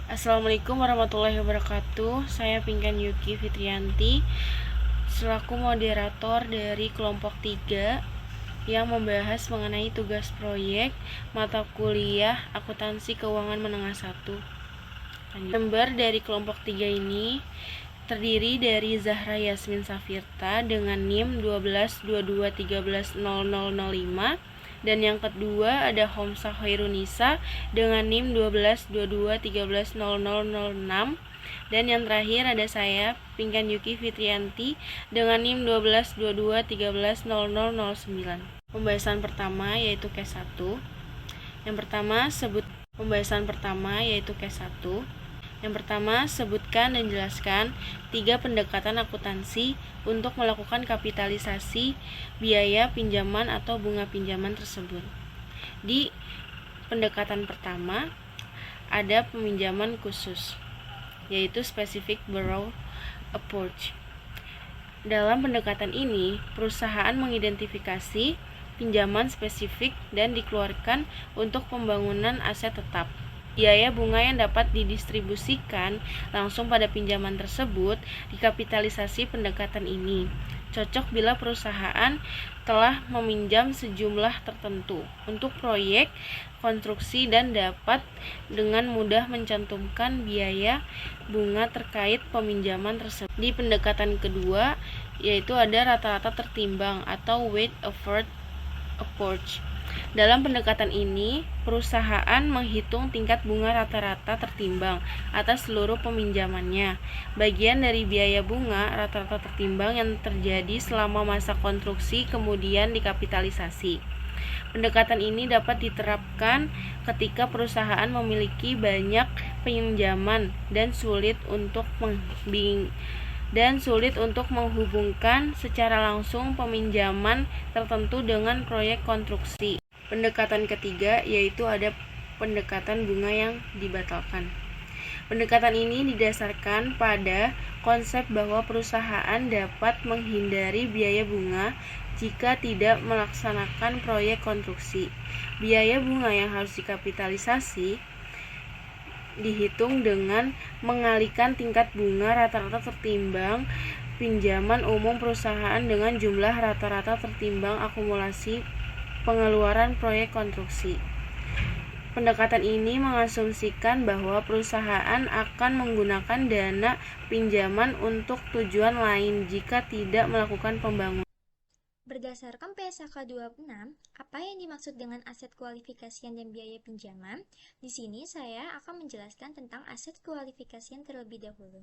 Assalamualaikum warahmatullahi wabarakatuh. Saya Pinkan Yuki Fitrianti selaku moderator dari kelompok 3 yang membahas mengenai tugas proyek mata kuliah Akuntansi Keuangan Menengah 1. Member dari kelompok 3 ini terdiri dari Zahra Yasmin Safirta dengan NIM 1222130005, dan yang kedua ada Homsa Hoirunisa dengan NIM 1222130006, dan yang terakhir ada saya Pinkan Yuki Fitrianti dengan NIM 1222130009. Pembahasan pertama yaitu case 1. Pembahasan pertama yaitu case 1. Yang pertama, sebutkan dan jelaskan 3 pendekatan akuntansi untuk melakukan kapitalisasi biaya pinjaman atau bunga pinjaman tersebut. Di pendekatan pertama, ada peminjaman khusus, yaitu Specific Borrow Approach. Dalam pendekatan ini, perusahaan mengidentifikasi pinjaman spesifik dan dikeluarkan untuk pembangunan aset tetap. Biaya bunga yang dapat didistribusikan langsung pada pinjaman tersebut dikapitalisasi pendekatan ini. Cocok bila perusahaan telah meminjam sejumlah tertentu untuk proyek konstruksi dan dapat dengan mudah mencantumkan biaya bunga terkait peminjaman tersebut. Di pendekatan kedua, yaitu ada rata-rata tertimbang atau weight average approach. Dalam pendekatan ini, perusahaan menghitung tingkat bunga rata-rata tertimbang atas seluruh peminjamannya, bagian dari biaya bunga rata-rata tertimbang yang terjadi selama masa konstruksi kemudian dikapitalisasi. Pendekatan ini dapat diterapkan ketika perusahaan memiliki banyak pinjaman dan sulit untuk menghubungkan secara langsung peminjaman tertentu dengan proyek konstruksi. Pendekatan ketiga yaitu ada pendekatan bunga yang dibatalkan. Pendekatan ini didasarkan pada konsep bahwa perusahaan dapat menghindari biaya bunga jika tidak melaksanakan proyek konstruksi. Biaya bunga yang harus dikapitalisasi dihitung dengan mengalihkan tingkat bunga rata-rata tertimbang pinjaman umum perusahaan dengan jumlah rata-rata tertimbang akumulasi pengeluaran proyek konstruksi. Pendekatan ini mengasumsikan bahwa perusahaan akan menggunakan dana pinjaman untuk tujuan lain jika tidak melakukan pembangunan. Berdasarkan PSAK 26, apa yang dimaksud dengan aset kualifikasian dan biaya pinjaman? Di sini saya akan menjelaskan tentang aset kualifikasian terlebih dahulu.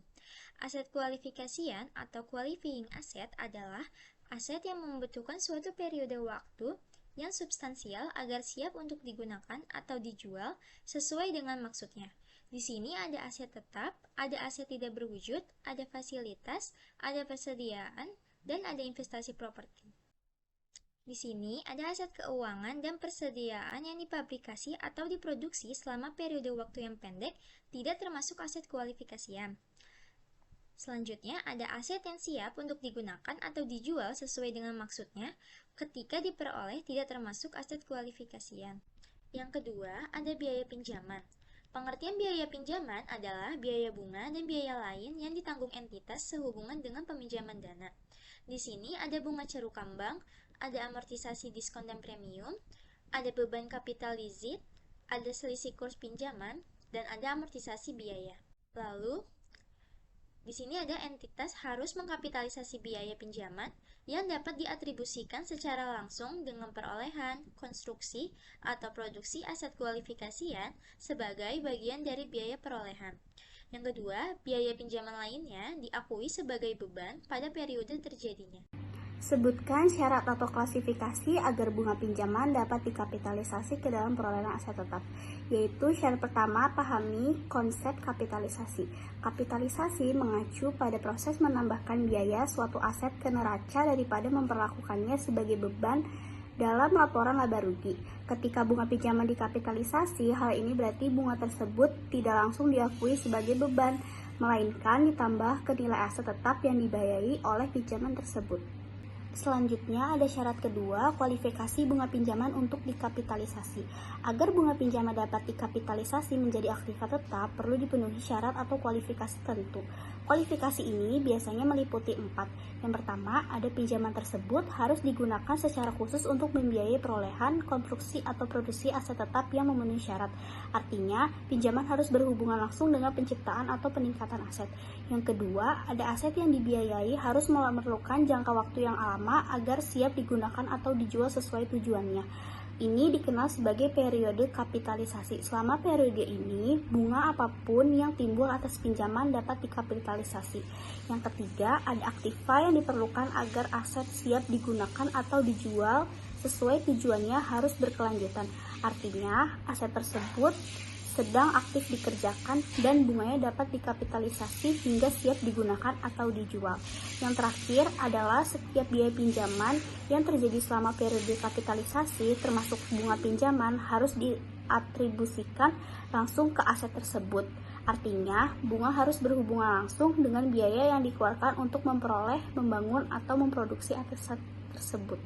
Aset kualifikasian atau qualifying asset adalah aset yang membutuhkan suatu periode waktu yang substansial agar siap untuk digunakan atau dijual sesuai dengan maksudnya. Di sini ada aset tetap, ada aset tidak berwujud, ada fasilitas, ada persediaan, dan ada investasi properti. Di sini ada aset keuangan dan persediaan yang dipabrikasi atau diproduksi selama periode waktu yang pendek, tidak termasuk aset kualifikasian. Selanjutnya, ada aset yang siap untuk digunakan atau dijual sesuai dengan maksudnya ketika diperoleh, tidak termasuk aset kualifikasian. Yang kedua, ada biaya pinjaman. Pengertian biaya pinjaman adalah biaya bunga dan biaya lain yang ditanggung entitas sehubungan dengan peminjaman dana. Di sini ada bunga cerukan bank, ada amortisasi diskon dan premium, ada beban kapital leasing, ada selisih kurs pinjaman, dan ada amortisasi biaya. Lalu, di sini ada entitas harus mengkapitalisasi biaya pinjaman yang dapat diatribusikan secara langsung dengan perolehan, konstruksi, atau produksi aset kualifikasian sebagai bagian dari biaya perolehan. Yang kedua, biaya pinjaman lainnya diakui sebagai beban pada periode terjadinya. Sebutkan syarat atau klasifikasi agar bunga pinjaman dapat dikapitalisasi ke dalam perolehan aset tetap, yaitu syarat pertama, pahami konsep kapitalisasi. Kapitalisasi mengacu pada proses menambahkan biaya suatu aset ke neraca daripada memperlakukannya sebagai beban dalam laporan laba rugi. Ketika bunga pinjaman dikapitalisasi, hal ini berarti bunga tersebut tidak langsung diakui sebagai beban, melainkan ditambah ke nilai aset tetap yang dibayari oleh pinjaman tersebut. Selanjutnya ada syarat kedua, kualifikasi bunga pinjaman untuk dikapitalisasi. Agar bunga pinjaman dapat dikapitalisasi menjadi aktiva tetap, perlu dipenuhi syarat atau kualifikasi tertentu. Kualifikasi ini biasanya meliputi 4. Yang pertama, ada pinjaman tersebut harus digunakan secara khusus untuk membiayai perolehan, konstruksi, atau produksi aset tetap yang memenuhi syarat. Artinya, pinjaman harus berhubungan langsung dengan penciptaan atau peningkatan aset. Yang kedua, ada aset yang dibiayai harus memerlukan jangka waktu yang lama agar siap digunakan atau dijual sesuai tujuannya. Ini dikenal sebagai periode kapitalisasi. Selama periode ini, bunga apapun yang timbul atas pinjaman dapat dikapitalisasi. Yang ketiga, ada aktiva yang diperlukan agar aset siap digunakan atau dijual sesuai tujuannya harus berkelanjutan. Artinya, aset tersebut sedang aktif dikerjakan dan bunganya dapat dikapitalisasi hingga siap digunakan atau dijual. Yang terakhir adalah setiap biaya pinjaman yang terjadi selama periode kapitalisasi termasuk bunga pinjaman harus diatribusikan langsung ke aset tersebut. Artinya, bunga harus berhubungan langsung dengan biaya yang dikeluarkan untuk memperoleh, membangun, atau memproduksi aset tersebut.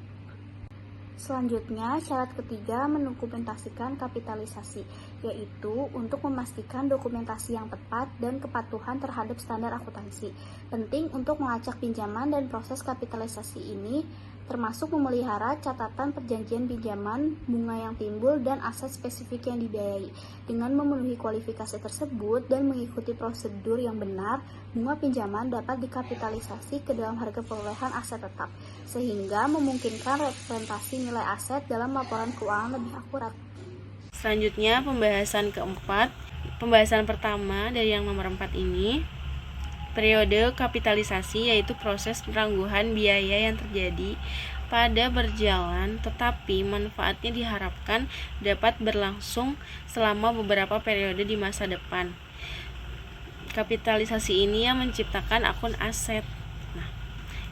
Selanjutnya, syarat ketiga mendokumentasikan kapitalisasi, yaitu untuk memastikan dokumentasi yang tepat dan kepatuhan terhadap standar akuntansi. Penting untuk melacak pinjaman dan proses kapitalisasi ini, termasuk memelihara catatan perjanjian pinjaman, bunga yang timbul, dan aset spesifik yang dibiayai. Dengan memenuhi kualifikasi tersebut dan mengikuti prosedur yang benar, bunga pinjaman dapat dikapitalisasi ke dalam harga perolehan aset tetap, sehingga memungkinkan representasi nilai aset dalam laporan keuangan lebih akurat. Selanjutnya, pembahasan keempat. Pembahasan pertama dari yang nomor 4 ini, periode kapitalisasi yaitu proses penangguhan biaya yang terjadi pada berjalan tetapi manfaatnya diharapkan dapat berlangsung selama beberapa periode di masa depan. Kapitalisasi ini yang menciptakan akun aset. Nah,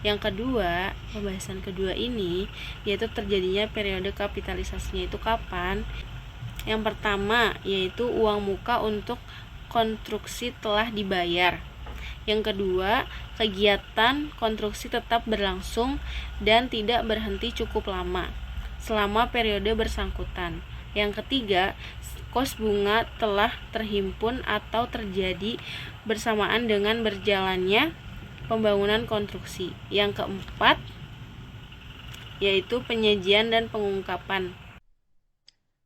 yang kedua, pembahasan kedua ini yaitu terjadinya periode kapitalisasinya itu kapan? Yang pertama yaitu uang muka untuk konstruksi telah dibayar. Yang kedua, kegiatan konstruksi tetap berlangsung dan tidak berhenti cukup lama selama periode bersangkutan. Yang ketiga, kos bunga telah terhimpun atau terjadi bersamaan dengan berjalannya pembangunan konstruksi. Yang keempat, yaitu penyajian dan pengungkapan.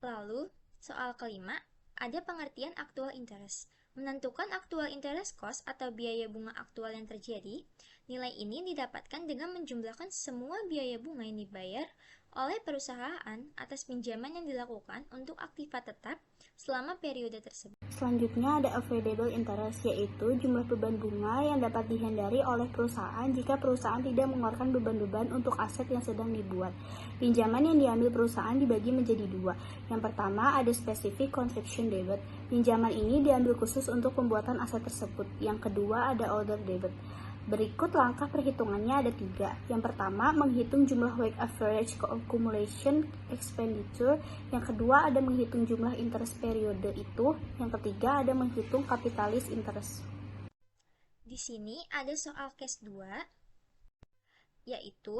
Lalu, soal kelima, ada pengertian actual interest. Menentukan actual interest cost atau biaya bunga aktual yang terjadi, nilai ini didapatkan dengan menjumlahkan semua biaya bunga yang dibayar oleh perusahaan atas pinjaman yang dilakukan untuk aktiva tetap selama periode tersebut. Selanjutnya ada avoidable interest, yaitu jumlah beban bunga yang dapat dihindari oleh perusahaan jika perusahaan tidak mengeluarkan beban-beban untuk aset yang sedang dibuat. Pinjaman yang diambil perusahaan dibagi menjadi 2. Yang pertama ada specific conception debit. Pinjaman ini diambil khusus untuk pembuatan aset tersebut. Yang kedua ada order debit. Berikut langkah perhitungannya ada 3. Yang pertama, menghitung jumlah weighted average accumulation expenditure. Yang kedua, ada menghitung jumlah interest periode itu. Yang ketiga, ada menghitung capitalis interest. Di sini ada soal case 2, yaitu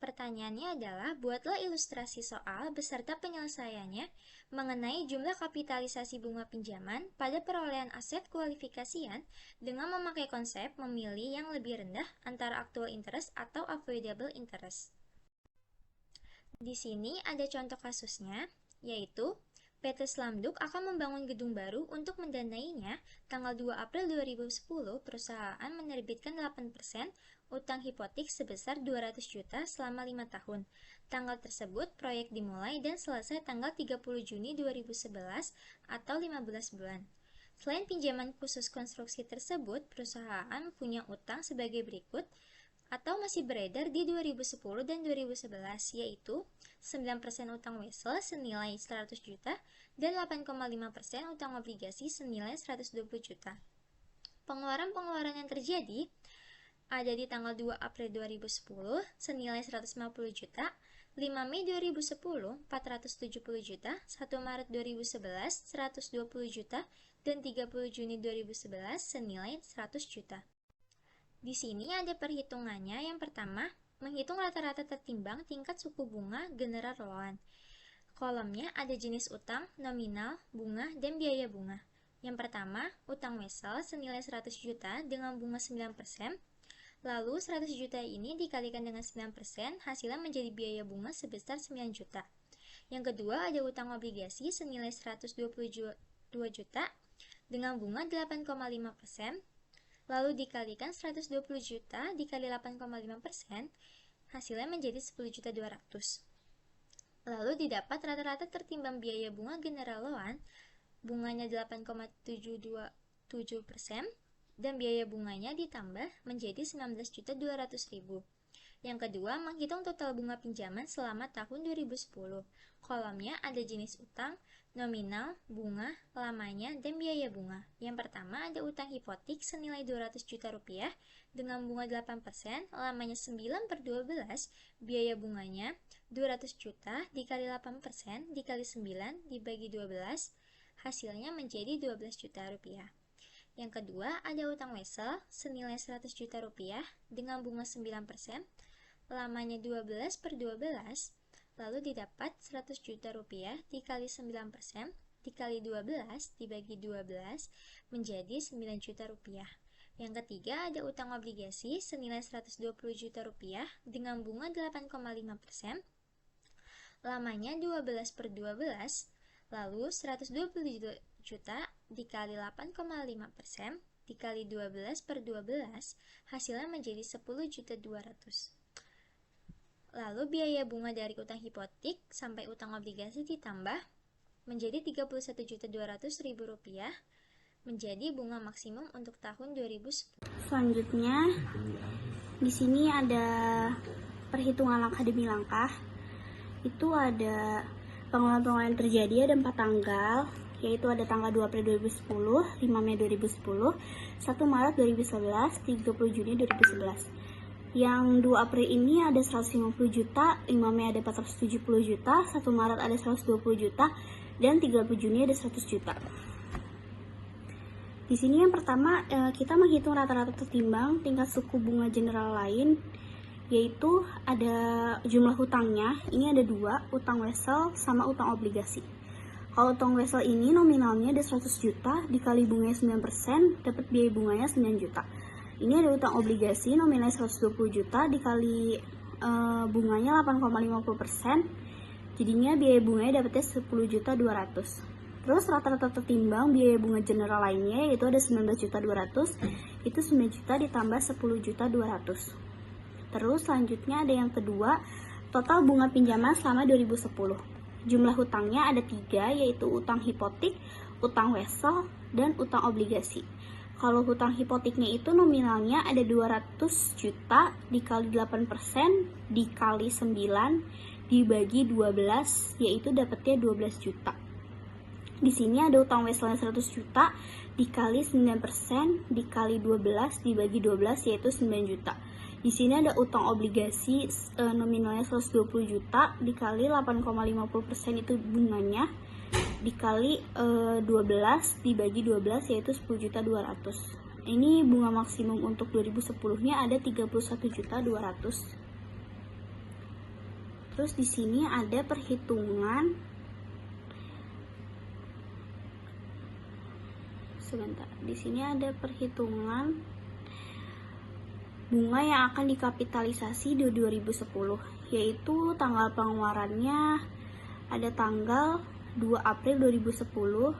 pertanyaannya adalah buatlah ilustrasi soal beserta penyelesaiannya mengenai jumlah kapitalisasi bunga pinjaman pada perolehan aset kualifikasian dengan memakai konsep memilih yang lebih rendah antara actual interest atau avoidable interest. Di sini ada contoh kasusnya, yaitu PT Slamduk akan membangun gedung baru untuk mendanainya. Tanggal 2 April 2010, perusahaan menerbitkan 8% utang hipotek sebesar 200 juta selama 5 tahun. Tanggal tersebut, proyek dimulai dan selesai tanggal 30 Juni 2011 atau 15 bulan. Selain pinjaman khusus konstruksi tersebut, perusahaan punya utang sebagai berikut atau masih beredar di 2010 dan 2011, yaitu 9% utang wesel senilai 100 juta dan 8,5% utang obligasi senilai 120 juta. Pengeluaran-pengeluaran yang terjadi ada di tanggal 2 April 2010 senilai 150 juta, 5 Mei 2010 470 juta, 1 Maret 2011 120 juta, dan 30 Juni 2011 senilai 100 juta. Di sini ada perhitungannya. Yang pertama, menghitung rata-rata tertimbang tingkat suku bunga general loan. Kolomnya ada jenis utang, nominal, bunga, dan biaya bunga. Yang pertama, utang wesel senilai 100 juta dengan bunga 9%. Lalu 100 juta ini dikalikan dengan 9%, hasilnya menjadi biaya bunga sebesar 9 juta. Yang kedua, ada utang obligasi senilai 122 juta dengan bunga 8,5%. Lalu dikalikan 120 juta dikali 8,5%, hasilnya menjadi 10.200.000. Lalu didapat rata-rata tertimbang biaya bunga general loan, bunganya 8,727%, dan biaya bunganya ditambah menjadi 19.200.000. Yang kedua, menghitung total bunga pinjaman selama tahun 2010. Kolomnya ada jenis utang, nominal, bunga, lamanya, dan biaya bunga. Yang pertama ada utang hipotek senilai 200 juta rupiah dengan bunga 8%, lamanya 9/12, biaya bunganya 200 juta dikali 8% dikali 9 dibagi 12, hasilnya menjadi 12 juta rupiah. Yang kedua ada utang wesel senilai 100 juta rupiah dengan bunga 9%, lamanya 12/12, lalu didapat 100 juta rupiah dikali 9% dikali 12 dibagi 12 menjadi 9 juta rupiah. Yang ketiga ada utang obligasi senilai 120 juta rupiah dengan bunga 8,5%, lamanya 12/12, lalu 120 juta dikali 8,5% dikali 12/12, hasilnya menjadi 10.200.000. Lalu biaya bunga dari utang hipotek sampai utang obligasi ditambah menjadi 31.200.000 rupiah, menjadi bunga maksimum untuk tahun 2010. Selanjutnya, di sini ada perhitungan langkah demi langkah. Itu ada pengeluaran yang terjadi, ada 4 tanggal, yaitu ada tanggal 2 April 2010, 5 Mei 2010, 1 Maret 2011, 30 Juni 2011. Yang 2 April ini ada 150 juta, 5 Mei ada 470 juta, 1 Maret ada 120 juta, dan 30 Juni ada 100 juta. Di sini yang pertama kita menghitung rata-rata tertimbang tingkat suku bunga general lain, yaitu ada jumlah hutangnya. Ini ada 2, utang wesel sama utang obligasi. Kalau utang wesel ini nominalnya ada 100 juta dikali bunganya 9%, dapat biaya bunganya 9 juta. Ini ada utang obligasi nominalnya 120 juta dikali bunganya 8,50%, jadinya biaya bunganya dapatnya 10.200.000. Terus rata-rata tertimbang biaya bunga general lainnya yaitu ada 19.200.000, itu 9 juta ditambah 10.200.000. Terus selanjutnya ada yang kedua, total bunga pinjaman selama 2010. Jumlah hutangnya ada 3, yaitu utang hipotek, utang wesel, dan utang obligasi. Kalau hutang hipoteknya itu nominalnya ada 200 juta dikali 8% dikali 9 dibagi 12, yaitu dapatnya 12 juta. Di sini ada utang weselnya 100 juta dikali 9% dikali 12 dibagi 12, yaitu 9 juta. Di sini ada utang obligasi nominalnya 120 juta dikali 8,50% itu bunganya dikali 12 dibagi 12, yaitu 10.200.000. Ini bunga maksimum untuk 2010-nya ada 31.200.000. Terus di sini ada perhitungan Di sini ada perhitungan bunga yang akan dikapitalisasi di 2010, yaitu tanggal pengeluarannya ada tanggal 2 April 2010,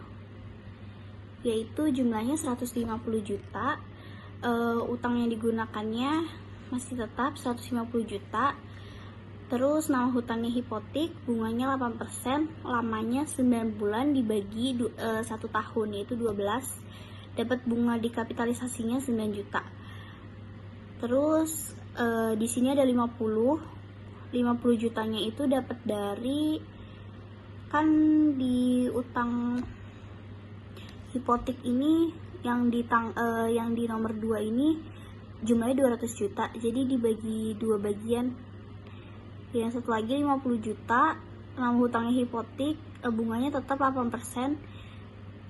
yaitu jumlahnya 150 juta. Utang yang digunakannya masih tetap 150 juta. Terus nama hutangnya hipotek, bunganya 8%, lamanya 9 bulan dibagi 1 tahun, yaitu 12. Dapat bunga dikapitalisasinya 9 juta. Terus di sini ada 50 jutanya itu dapat dari, kan di utang hipotek ini yang di nomor 2 ini jumlahnya 200 juta. Jadi dibagi 2 bagian. Yang satu lagi 50 juta, nama hutangnya hipotek, bunganya tetap 8%,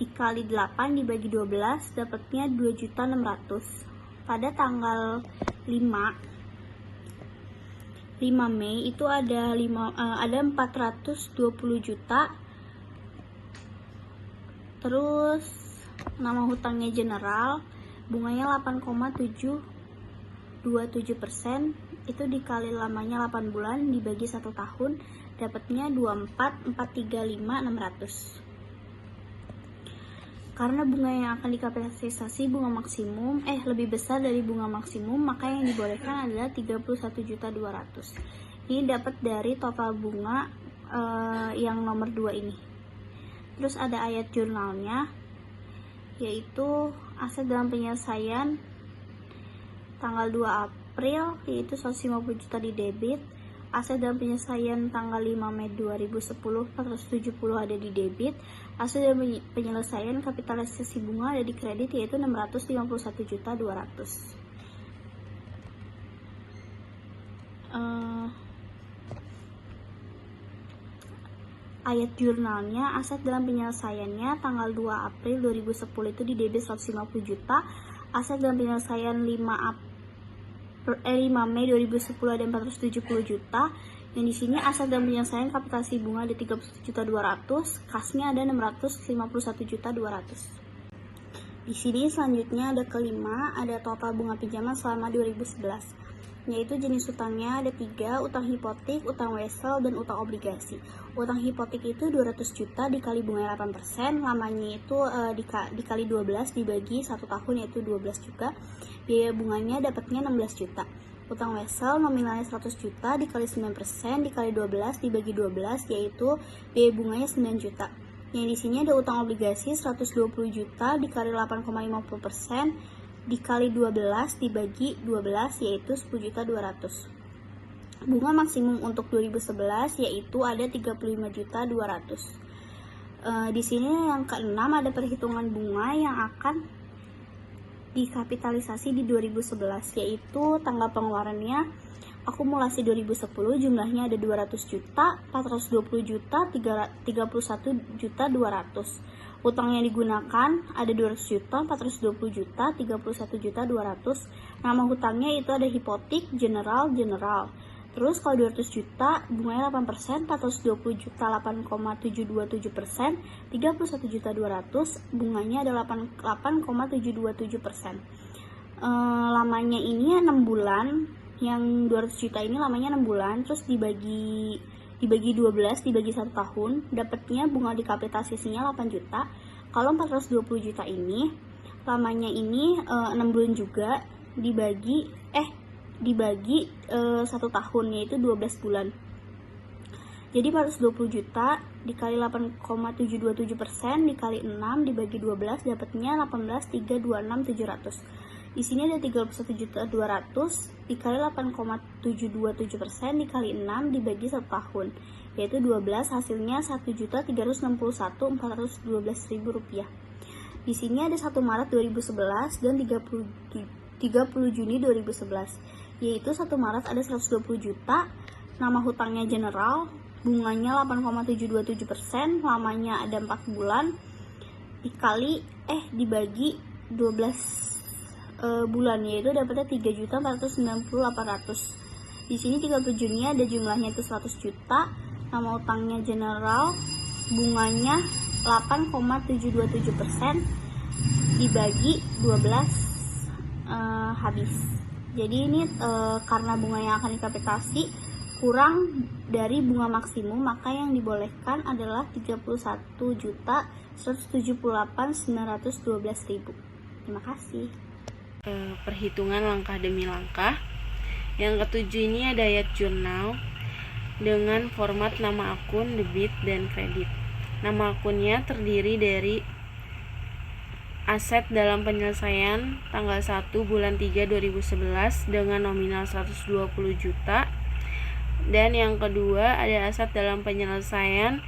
dikali 8 dibagi 12, dapatnya 2.600.000. Pada tanggal 5 5 Mei itu ada 420 juta. Terus nama hutangnya general, bunganya 8,727%, itu dikali lamanya 8 bulan dibagi 1 tahun, dapatnya 24,435,600. Karena bunga yang akan dikapitalisasi bunga maksimum lebih besar dari bunga maksimum, maka yang dibolehkan adalah 31.200.000. Ini dapat dari total bunga yang nomor 2 ini. Terus ada ayat jurnalnya, yaitu aset dalam penyelesaian tanggal 2 April yaitu 150 juta di debit, aset dalam penyelesaian tanggal 5 Mei 2010 470 ada di debit, aset dalam penyelesaian kapitalisasi bunga ada di kredit yaitu 651.200.000. Ayat jurnalnya, aset dalam penyelesaiannya tanggal 2 April 2010 itu di debit 150 juta, aset dalam penyelesaian 5 Mei 2010 ada 470 juta. Yang di sini aset dalam penyelesaian kapitalisasi bunga ada 31.200.000, kasnya ada 651.200.000. Di sini selanjutnya ada kelima, ada total bunga pinjaman selama 2011. Yaitu jenis utangnya ada 3, utang hipotek, utang wesel, dan utang obligasi. Utang hipotek itu 200 juta dikali bunga 8%, lamanya itu dikali 12 dibagi 1 tahun yaitu 12 juga. Biaya bunganya dapatnya 16 juta. Utang wesel nominalnya 100 juta dikali 9% dikali 12 dibagi 12 yaitu biaya bunganya 9 juta. Yang di sini ada utang obligasi 120 juta dikali 8,50% dikali 12 dibagi 12 yaitu 10.200.000. Bunga maksimum untuk 2011 yaitu ada 35.200.000. Di sini yang keenam ada perhitungan bunga yang akan dikapitalisasi di 2011, yaitu tanggal pengeluarannya akumulasi 2010 jumlahnya ada 200 juta, 420 juta, 31.200.000. Utang yang digunakan ada 200 juta, 420 juta, 31.200.000. Nama hutangnya itu ada hipotek, general. Terus kalau 200 juta, bunganya 8%, 420 juta 8,727%, 31.200.000, bunganya ada 8,727%. Lamanya ini 6 bulan, yang 200 juta ini lamanya 6 bulan, terus dibagi 12 dibagi 1 tahun, dapatnya bunga dikapitalisasinya 8 juta. Kalau 420 juta ini lamanya ini 6 bulan juga, dibagi 1 tahun yaitu 12 bulan. Jadi 420 juta dikali 8,727% dikali 6 dibagi 12 dapatnya 18.326.700. Di sini ada 31.200.000 dikali 8,727% dikali 6 dibagi 1 tahun, yaitu 12, hasilnya 1.391.412.000 rupiah. Di sini ada 1 Maret 2011 dan 30 Juni 2011, yaitu 1 Maret ada 120 juta, nama hutangnya general, bunganya 8,727%, lamanya ada 4 bulan, dibagi 12 bulan, yaitu dapatnya 3.490.800. Di sini 30 Juni ada jumlahnya itu 100 juta, nama utangnya general, bunganya 8,727% dibagi 12 habis. Jadi ini karena bunga yang akan dikapitalisasi kurang dari bunga maksimum, maka yang dibolehkan adalah 31.178.912.000. Terima kasih. Perhitungan langkah demi langkah. Yang ketujuh ini ada ayat jurnal dengan format nama akun, debit, dan kredit. Nama akunnya terdiri dari aset dalam penyelesaian tanggal 1 bulan 3 2011 dengan nominal 120 juta. Dan yang kedua ada aset dalam penyelesaian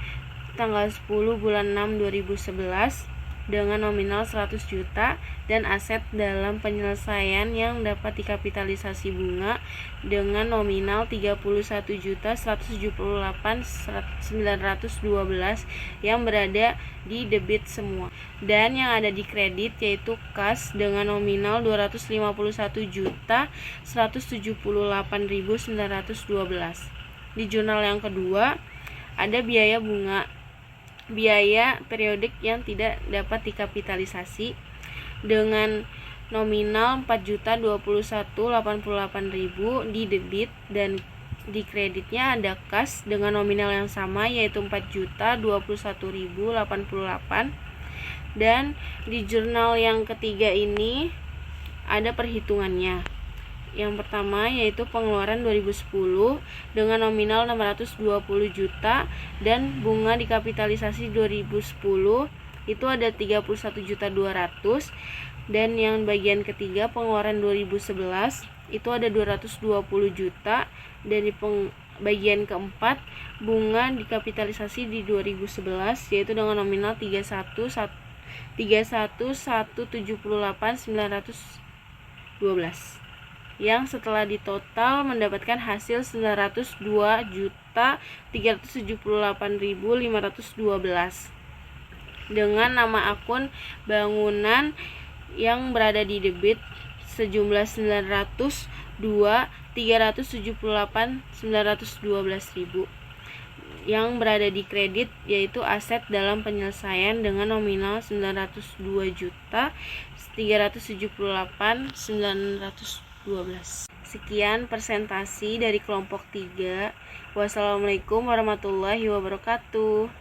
tanggal 10 bulan 6 2011 dengan nominal 100 juta dan aset dalam penyelesaian yang dapat dikapitalisasi bunga dengan nominal 31.178.912 yang berada di debit semua, dan yang ada di kredit yaitu kas dengan nominal 251.178.912. Di jurnal yang kedua ada biaya bunga, biaya periodik yang tidak dapat dikapitalisasi dengan nominal 4.021.088.000 di debit, dan di kreditnya ada kas dengan nominal yang sama yaitu 4.021.088. Dan di jurnal yang ketiga ini ada perhitungannya. Yang pertama yaitu pengeluaran 2010 dengan nominal 620 juta dan bunga dikapitalisasi 2010 itu ada 31.200.000, dan yang bagian ketiga pengeluaran 2011 itu ada 220 juta, dan di bagian keempat bunga dikapitalisasi di 2011 yaitu dengan nominal 31.178.912 yang setelah ditotal mendapatkan hasil 902.378.512 dengan nama akun bangunan yang berada di debit sejumlah 902.378.912.000 yang berada di kredit yaitu aset dalam penyelesaian dengan nominal 902.378.912. Sekian presentasi dari kelompok 3. Wassalamualaikum warahmatullahi wabarakatuh.